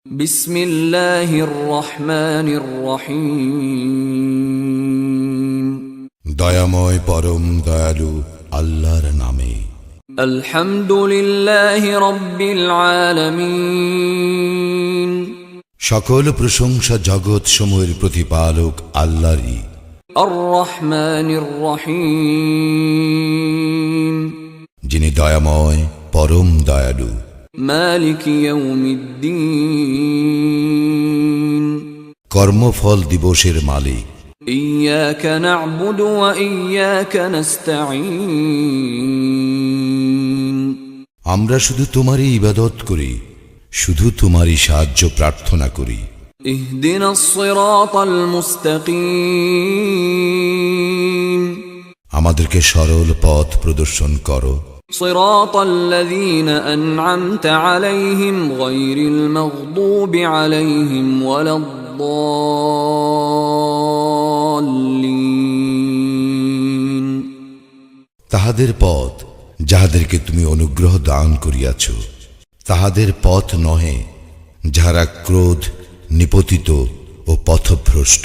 বিসমিল্লাহির রহমানির রহিম। দয়াময় পরম দয়ালু আল্লাহর নামে। আলহামদুলিল্লাহি রাব্বিল আলামিন। সকল প্রশংসা জগৎ সমূহের প্রতিপালক আল্লাহরই। আর রহমানির রহিম। যিনি দয়াময় পরম দয়ালু। মালিক ইয়াউমিদ্দিন। কর্মফল দিবসের মালিক। ইয়াকা না'বুদু ওয়া ইয়াকা নাস্তাঈন। আমরা শুধু তোমারই ইবাদত করি, শুধু তোমারই সাহায্য প্রার্থনা করি। ইহদিনাস সিরাতাল মুস্তাকিম। আমাদেরকে সরল পথ প্রদর্শন করো। সিরাতাল্লাযীনা আন'আমতা আলাইহিম গায়রিল মাগদুবি আলাইহিম ওয়ালাদ-দাল্লিন। তাহাদের পথ যাহাদেরকে তুমি অনুগ্রহ দান করিয়াছ, তাহাদের পথ নহে যাহারা ক্রোধ নিপতিত ও পথভ্রষ্ট।